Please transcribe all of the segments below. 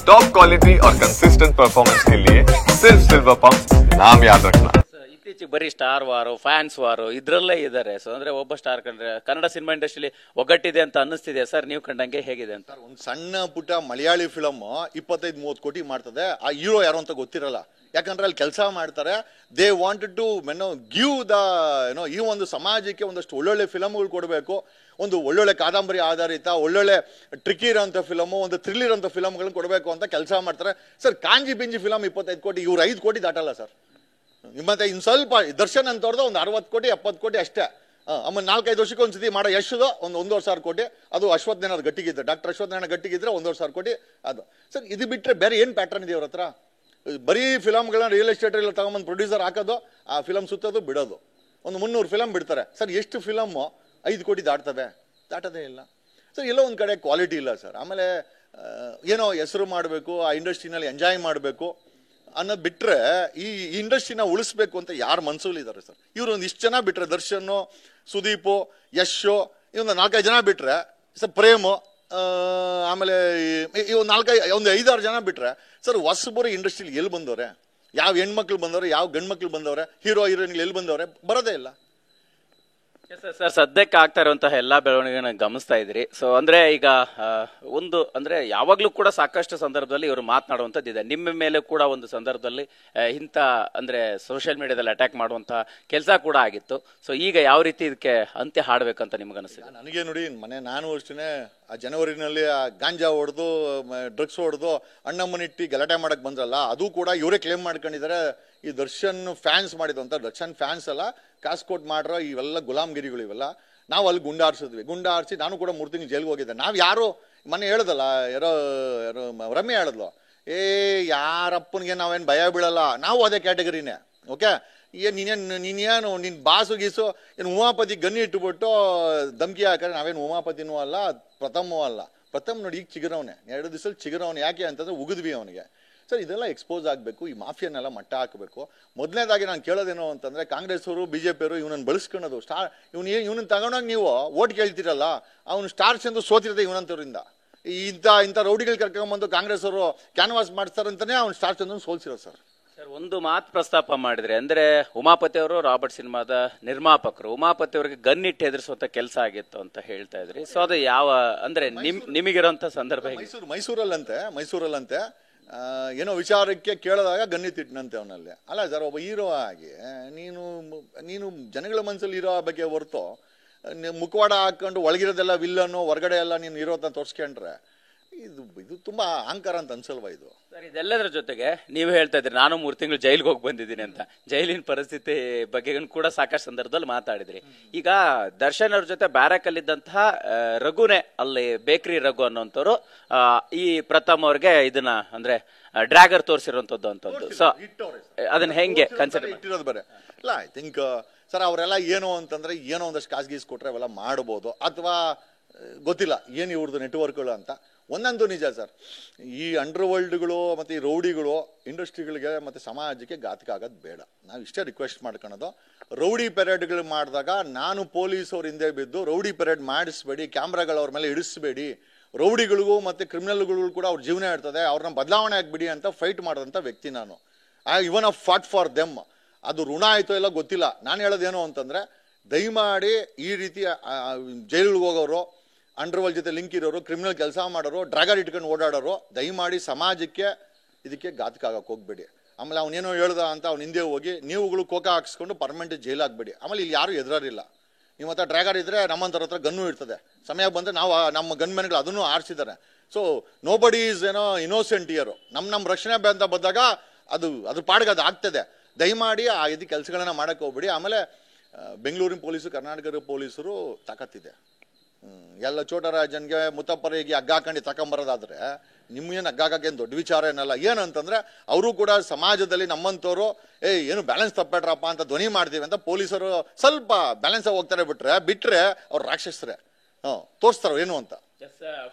Top quality और consistent performance के लिए सिर्फ सिल्वर पंप नाम याद रखना. ಇತ್ತೀಚೆಗೆ ಬರೀ ಸ್ಟಾರ್ ವಾರು ಫ್ಯಾನ್ಸ್ ವಾರು ಇದ್ರಲ್ಲೇ ಇದ್ದಾರೆ. ಸೊ ಅಂದ್ರೆ ಒಬ್ಬ ಸ್ಟಾರ್ ಕಂಡ್ರೆ ಕನ್ನಡ ಸಿನಿಮಾ ಇಂಡಸ್ಟ್ರಿಲಿ ಒಗ್ಗಟ್ಟಿದೆ ಅಂತ ಅನ್ನಿಸ್ತಿದೆ ಸರ್, ನೀವು ಕಂಡಂಗೆ ಹೇಗಿದೆ ಅಂತ? ಒಂದು ಸಣ್ಣ ಪುಟ್ಟ ಮಲಯಾಳಿ ಫಿಲಮ್ 25-30 ಕೋಟಿ ಮಾಡ್ತದೆ. ಆ ಹೀರೋ ಯಾರು ಅಂತ ಗೊತ್ತಿರಲ್ಲ, ಯಾಕಂದ್ರೆ ಅಲ್ಲಿ ಕೆಲಸ ಮಾಡ್ತಾರೆ. They wanted to give the ಈ ಒಂದು ಸಮಾಜಕ್ಕೆ ಒಂದಷ್ಟು ಒಳ್ಳೊಳ್ಳೆ ಫಿಲಮ್ಗಳು ಕೊಡಬೇಕು, ಒಂದು ಒಳ್ಳೊಳ್ಳೆ ಕಾದಂಬರಿ ಆಧಾರಿತ ಒಳ್ಳೊಳ್ಳೆ ಟ್ರಿಕಿ ಇರೋಂಥ ಫಿಲಮು, ಒಂದು ಥ್ರಿಲ್ ಇರೋಂಥ ಫಿಲಮ್ಗಳನ್ನ ಕೊಡಬೇಕು ಅಂತ ಕೆಲಸ ಮಾಡ್ತಾರೆ. ಸರ್ ಕಾಂಜಿ ಬಿಂಜಿ ಫಿಲಮ್ 25 ಕೋಟಿ, ಇವ್ರು 5 ಕೋಟಿ ದಾಟಲ್ಲ ಸರ್. ಮತ್ತೆ ಇನ್ನು ಸ್ವಲ್ಪ ದರ್ಶನ್ ಅಂತವ್ರದ್ದು ಒಂದು 60 ಕೋಟಿ 70 ಕೋಟಿ ಅಷ್ಟೇ. ಆಮೇಲೆ 4-5 ವರ್ಷಕ್ಕೆ ಒಂದ್ಸತಿ ಮಾಡೋ ಯಶದು ಒಂದು 1,500 ಕೋಟಿ, ಅದು ಅಶ್ವತ್ಥನಾರಾಯಣ ಗಟ್ಟಿಗಿದ್ರೆ, ಡಾಕ್ಟರ್ ಅಶ್ವತ್ಥನಾರಾಯಣ ಗಟ್ಟಿಗಿದ್ರೆ 1,500 ಕೋಟಿ ಅದು. ಸರ್ ಇದು ಬಿಟ್ಟರೆ ಬೇರೆ ಏನು ಪ್ಯಾಟರ್ನ್ ಇದೆ ಅವ್ರ ಹತ್ರ? ಬರೀ ಫಿಲಮ್ಗಳನ್ನ ರಿಯಲ್ ಎಸ್ಟೇಟ್ ಎಲ್ಲ ತಗೊಂಬಂದು ಪ್ರೊಡ್ಯೂಸರ್ ಹಾಕೋದು, ಆ ಫಿಲಮ್ ಸುತ್ತೋದು ಬಿಡೋದು. ಒಂದು 300 ಫಿಲಮ್ ಬಿಡ್ತಾರೆ ಸರ್. ಎಷ್ಟು ಫಿಲಮ್ಮು 5 ಕೋಟಿ ದಾಟೋದೇ ಇಲ್ಲ ಸರ್. ಎಲ್ಲೋ ಒಂದು ಕಡೆ ಕ್ವಾಲಿಟಿ ಇಲ್ಲ ಸರ್. ಆಮೇಲೆ ಏನೋ ಹೆಸರು ಮಾಡಬೇಕು, ಆ ಇಂಡಸ್ಟ್ರಿನಲ್ಲಿ ಎಂಜಾಯ್ ಮಾಡಬೇಕು ಅನ್ನೋದು ಬಿಟ್ಟರೆ ಈ ಇಂಡಸ್ಟ್ರಿನ ಉಳಿಸ್ಬೇಕು ಅಂತ ಯಾರು ಮನಸ್ಸಲ್ಲಿ ಇದ್ದಾರೆ ಸರ್? ಇವರು ಒಂದು ಇಷ್ಟು ಜನ ಬಿಟ್ಟರೆ, ದರ್ಶನ್ನು, ಸುದೀಪು, ಯಶು, ಇವೊಂದು 4-5 ಜನ ಬಿಟ್ಟರೆ ಸರ್, ಪ್ರೇಮು, ಆಮೇಲೆ ಒಂದು 5-6 ಜನ ಬಿಟ್ಟರೆ ಸರ್ ಹೊಸಬರು ಇಂಡಸ್ಟ್ರಿಲಿ ಎಲ್ಲಿ ಬಂದವ್ರೆ? ಯಾವ ಹೆಣ್ಮಕ್ಳು ಬಂದವ್ರೆ, ಯಾವ ಗಂಡು ಮಕ್ಳು ಬಂದವ್ರೆ, ಹೀರೋ ಹೀರೋಯಿನ್ಗಳು ಎಲ್ಲಿ ಬಂದವ್ರೆ? ಬರೋದೇ ಇಲ್ಲ ಸರ್. ಸದ್ಯಕ್ಕೆ ಆಗ್ತಾ ಇರುವಂತಹ ಎಲ್ಲಾ ಬೆಳವಣಿಗೆನ ಗಮನಿಸ್ತಾ ಇದ್ರಿ. ಸೊ ಅಂದ್ರೆ ಈಗ ಒಂದು ಅಂದ್ರೆ ಯಾವಾಗ್ಲೂ ಕೂಡ ಸಾಕಷ್ಟು ಸಂದರ್ಭದಲ್ಲಿ ಇವರು ಮಾತನಾಡುವಂತದ್ದು ಇದೆ. ನಿಮ್ಮ ಮೇಲೆ ಕೂಡ ಒಂದು ಸಂದರ್ಭದಲ್ಲಿ ಇಂಥ ಅಂದ್ರೆ ಸೋಷಿಯಲ್ ಮೀಡಿಯಾದಲ್ಲಿ ಅಟ್ಯಾಕ್ ಮಾಡುವಂತಹ ಕೆಲಸ ಕೂಡ ಆಗಿತ್ತು. ಸೊ ಈಗ ಯಾವ ರೀತಿ ಇದಕ್ಕೆ ಅಂತ್ಯ ಹಾಡ್ಬೇಕಂತ ನಿಮ್ಗೆ ಅನಿಸ್ತಿದೆ? ನನಗೆ ನೋಡಿ, ನಾನು ಅಷ್ಟೇ ಆ ಜನವರಿನಲ್ಲಿ ಆ ಗಾಂಜಾ ಹೊಡೆದು ಡ್ರಗ್ಸ್ ಹೊಡೆದು ಅಣ್ಣಮ್ಮನಿಟ್ಟಿ ಗಲಾಟೆ ಮಾಡಕ್ ಬಂದ್ರಲ್ಲ, ಅದು ಕೂಡ ಇವರೇ ಕ್ಲೇಮ್ ಮಾಡ್ಕೊಂಡಿದ್ದಾರೆ. ಈ ದರ್ಶನ್ ಫ್ಯಾನ್ಸ್ ಮಾಡಿದ್ದು ಅಂತ. ದರ್ಶನ್ ಫ್ಯಾನ್ಸ್ ಅಲ್ಲ, ಕಾಸ್ಕೋಟ್ ಮಾಡ್ರ ಇವೆಲ್ಲ ಗುಲಾಮ್ಗಿರಿಗಳು ಇವೆಲ್ಲ. ನಾವು ಅಲ್ಲಿ ಗುಂಡಾರಿಸಿ ನಾನು ಕೂಡ 3 ತಿಂಗಳು ಜೈಲ್ಗೆ ಹೋಗಿದ್ದೆ. ನಾವು ಯಾರು ಮನೆ ಹೇಳದಲ್ಲ, ಯಾರೋ ರಮ್ಯ ಹೇಳಿದ್ಲು, ಯಾರಪ್ಪನಿಗೆ ನಾವೇನು ಭಯ ಬೀಳಲ್ಲ, ನಾವು ಅದೇ ಕ್ಯಾಟಗರಿನೇ. ಓಕೆ, ನೀನೇನು ನಿನ್ನ ಬಾಸು ಗೀಸು ಏನು ಉಮಾಪತಿ ಗನ್ನಿ ಇಟ್ಟುಬಿಟ್ಟು ಧಮ್ಕಿ ಹಾಕಿದ್ರೆ ನಾವೇನು ಉಮಾಪತಿನೂ ಅಲ್ಲ, ಪ್ರಥಮವೂ ಅಲ್ಲ. ಪ್ರಥಮ್ ನೋಡಿ ಈಗ ಚಿಗುರವನೇ, 2 ದಿವಸದಲ್ಲಿ ಚಿಗುರವನೇ. ಯಾಕೆ ಅಂತಂದ್ರೆ ಉಗಿದ್ವಿ ಅವನಿಗೆ. ಸರ್ ಇದೆಲ್ಲ ಎಕ್ಸ್ಪೋಸ್ ಆಗಬೇಕು, ಈ ಮಾಫಿಯಾನೆಲ್ಲ ಮಟ್ಟ ಹಾಕಬೇಕು. ಮೊದಲನೇದಾಗಿ ನಾನು ಕೇಳೋದೇನು ಅಂತಂದರೆ, ಕಾಂಗ್ರೆಸ್ ಅವರು ಬಿ ಜೆ ಪಿಯವರು ಇವನನ್ನು ಬಳಸ್ಕೊಳ್ಳೋದು. ಇವನನ್ನು ತಗೊಂಡಾಗ ನೀವು ಓಟ್ ಕೇಳ್ತಿರಲ್ಲ, ಅವನು ಸ್ಟಾರ್ಸ್ ಎಂದು ಸೋತಿರೋದೆ ಇವನಂತವ್ರಿಂದ. ಇಂಥ ರೌಡಿಗಳು ಕರ್ಕೊಂಬಂದು ಕಾಂಗ್ರೆಸ್ ಅವರು ಕ್ಯಾನ್ವಾಸ್ ಮಾಡ್ತಾರಂತಾನೆ ಅವ್ನು ಸ್ಟಾರ್ ಚಂದ್ರನ್ ಸೋಲ್ಸಿರೋ ಸರ್. ಒಂದು ಮಾತು ಪ್ರಸ್ತಾಪ ಮಾಡಿದ್ರೆ, ಅಂದ್ರೆ ಉಮಾಪತಿ ಅವರು ರಾಬರ್ಟ್ ಸಿನಿಮಾದ ನಿರ್ಮಾಪಕರು, ಉಮಾಪತಿ ಅವರಿಗೆ ಗನ್ನಿಟ್ಟು ಹೆದರಿಸುವಂತ ಕೆಲಸ ಆಗಿತ್ತು ಅಂತ ಹೇಳ್ತಾ ಇದ್ರಿ. ಸೊ ಅದು ಯಾವ ಅಂದ್ರೆ ನಿಮಗಿರೋಂಥ ಸಂದರ್ಭ? ಮೈಸೂರಲ್ಲಂತೆ ಏನೋ ವಿಚಾರಕ್ಕೆ ಕೇಳಿದಾಗ ಗನ್ನಿತ್ತಿಟ್ಟನಂತೆ ಅವನಲ್ಲಿ. ಅಲ್ಲ ಸರ್, ಒಬ್ಬ ಹೀರೋ ಆಗಿ ನೀನು ಜನಗಳ ಮನಸ್ಸಲ್ಲಿ ಹೀರೋ ಬಗ್ಗೆ ಹೊರತು ಮುಖವಾಡ ಹಾಕೊಂಡು ಒಳಗಿರೋದೆಲ್ಲ ವಿಲ್ಲನ್ನು, ಹೊರಗಡೆ ಎಲ್ಲ ನೀನು ಹೀರೋ ಅಂತ ತೋರಿಸ್ಕೊಂಡ್ರೆ ಇದು ತುಂಬಾ ಅಹಂಕಾರ ಅಂತ ಅನ್ಸಲ್ವಾ ಇದು? ಸರ್ ಇದೆಲ್ಲದರ ಜೊತೆಗೆ ನೀವು ಹೇಳ್ತಾ ಇದ್ರಿ ನಾನು 3 ತಿಂಗಳು ಜೈಲಿಗೆ ಹೋಗಿ ಬಂದಿದ್ದೀನಿ ಅಂತ. ಜೈಲಿನ ಪರಿಸ್ಥಿತಿ ಬಗ್ಗೆ ಕೂಡ ಸಾಕಷ್ಟು ಸಂದರ್ಭದಲ್ಲಿ ಮಾತಾಡಿದ್ರಿ. ಈಗ ದರ್ಶನ್ ಅವ್ರ ಜೊತೆ ಬ್ಯಾರಕ್ ಅಲ್ಲಿದ್ದಂತಹ ರಘುನೇ, ಅಲ್ಲಿ ಬೇಕ್ರಿ ರಘು ಅನ್ನೋಂಥವ್ರು ಈ ಪ್ರಥಮ್ ಅವ್ರಿಗೆ ಇದನ್ನ ಅಂದ್ರೆ ಡ್ರ್ಯಾಗರ್ ತೋರಿಸಿರುವಂತದ್ದು ಅಂತದ್ದು. ಸೊ ಅದನ್ನ ಹೆಂಗೆ ಕನ್ಸಿಡರ್ ಇಟ್ಟಿರೋದು ಬೇರೆ ಇಲ್ಲ. ಐ ಥಿಂಕ್ ಸರ್ ಅವರೆಲ್ಲ ಏನು ಅಂತಂದ್ರೆ ಏನೋ ಒಂದಷ್ಟು ಕಾಸು ಕೊಟ್ರೆ ಅವೆಲ್ಲ ಮಾಡ್ಬೋದು, ಅಥವಾ ಗೊತ್ತಿಲ್ಲ ಏನು ಇವ್ರದ್ದು ನೆಟ್ವರ್ಕ್ಗಳು ಅಂತ. ಒಂದಂತೂ ನಿಜ ಸರ್, ಈ ಅಂಡರ್ ವರ್ಲ್ಡ್ಗಳು ಮತ್ತು ಈ ರೌಡಿಗಳು ಇಂಡಸ್ಟ್ರಿಗಳಿಗೆ ಮತ್ತು ಸಮಾಜಕ್ಕೆ ಘಾತಕ ಆಗೋದು ಬೇಡ. ನಾವು ಇಷ್ಟೇ ರಿಕ್ವೆಸ್ಟ್ ಮಾಡ್ಕೊಳೋದು. ರೌಡಿ ಪೆರೇಡ್ಗಳು ಮಾಡಿದಾಗ ನಾನು ಪೊಲೀಸವ್ರ ಹಿಂದೆ ಬಿದ್ದು ರೌಡಿ ಪೆರೇಡ್ ಮಾಡಿಸ್ಬೇಡಿ, ಕ್ಯಾಮ್ರಾಗಳು ಅವ್ರ ಮೇಲೆ ಇಡಿಸ್ಬೇಡಿ. ರೌಡಿಗಳಿಗೂ ಮತ್ತು ಕ್ರಿಮಿನಲ್ಗಳಿಗೂ ಕೂಡ ಅವ್ರ ಜೀವನ ಇರ್ತದೆ, ಅವ್ರನ್ನ ಬದಲಾವಣೆ ಆಗಿಬಿಡಿ ಅಂತ ಫೈಟ್ ಮಾಡೋದಂಥ ವ್ಯಕ್ತಿ ನಾನು. ಇವನ್ ಆಫ್ ಫಾಟ್ ಫಾರ್ ದೆಮ್. ಅದು ಋಣ ಆಯಿತೋ ಎಲ್ಲ ಗೊತ್ತಿಲ್ಲ. ನಾನು ಹೇಳೋದೇನು ಅಂತಂದರೆ, ದಯಮಾಡಿ ಈ ರೀತಿ ಜೈಲಿಗೆ ಹೋಗೋರು, ಅಂಡರ್ವರ್ಲ್ಡ್ ಜೊತೆ ಲಿಂಕ್ ಇರೋರು, ಕ್ರಿಮಿನಲ್ ಕೆಲಸ ಮಾಡೋರು, ಡ್ರ್ಯಾಗರ್ ಇಟ್ಕೊಂಡು ಓಡಾಡೋರು, ದಯಮಾಡಿ ಸಮಾಜಕ್ಕೆ ಇದಕ್ಕೆ ಘಾತಕ ಆಗಕ್ಕೆ ಹೋಗ್ಬೇಡಿ. ಆಮೇಲೆ ಅವನೇನೋ ಹೇಳ್ದ ಅಂತ ಅವ್ನ ಹಿಂದೆ ಹೋಗಿ ನೀವುಗಳು ಕೋಕ ಹಾಕ್ಸ್ಕೊಂಡು ಪರ್ಮನೆಂಟ್ ಜೈಲಾಗಬೇಡಿ. ಆಮೇಲೆ ಇಲ್ಲಿ ಯಾರು ಎದುರಾರಿಲ್ಲ. ನಿಮ್ಮ ಹತ್ರ ಡ್ರ್ಯಾಗರ್ ಇದ್ದರೆ ನಮ್ಮಂಥವ್ರ ಹತ್ರ ಗನ್ನು ಇರ್ತದೆ. ಸಮಯ ಬಂದರೆ ನಾವು ನಮ್ಮ ಗನ್ ಮ್ಯಾನ್ಗಳು ಅದನ್ನು ಆರಿಸಿದ್ದಾರೆ. ಸೊ ನೋ ಬಡಿ ಈಸ್ ಏನೋ ಇನ್ನೋಸೆಂಟ್ ಇಯರು. ನಮ್ಮ ರಕ್ಷಣೆ ಅಂತ ಬಂದಾಗ ಅದ್ರ ಪಾಡಿಗೆ ಅದು ಆಗ್ತದೆ. ದಯಮಾಡಿ ಆ ಇದು ಕೆಲಸಗಳನ್ನ ಮಾಡೋಕ್ಕೆ ಹೋಗ್ಬೇಡಿ. ಆಮೇಲೆ ಬೆಂಗಳೂರಿನ ಪೊಲೀಸರು, ಕರ್ನಾಟಕದ ಪೊಲೀಸರು ತಾಕತ್ತಿದೆ. ಎಲ್ಲ ಚೋಟರಾಜನ್ಗೆ ಮುತ್ತಪ್ಪರಿಗೆ ಹಗ್ಗ ಹಾಕೊಂಡು ತಗೊಂಬರೋದಾದ್ರೆ ನಿಮ್ಗೇನು ಹಗ್ಗ ಹಾಕೇನು ದೊಡ್ಡ ವಿಚಾರ ಏನಲ್ಲ. ಏನಂತಂದ್ರೆ ಅವರು ಕೂಡ ಸಮಾಜದಲ್ಲಿ ನಮ್ಮಂಥವ್ರು ಏನು ಬ್ಯಾಲೆನ್ಸ್ ತಪ್ಪಬೇಡ್ರಪ್ಪ ಅಂತ ಧ್ವನಿ ಮಾಡ್ತೀವಿ ಅಂತ ಪೊಲೀಸರು ಸ್ವಲ್ಪ ಬ್ಯಾಲೆನ್ಸ್ ಆಗಿ ಹೋಗ್ತಾರೆ. ಬಿಟ್ರೆ ಅವ್ರು ರಾಕ್ಷಸರೇ ತೋರಿಸ್ತಾರ ಏನು ಅಂತ.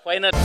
ಫೈನಲ್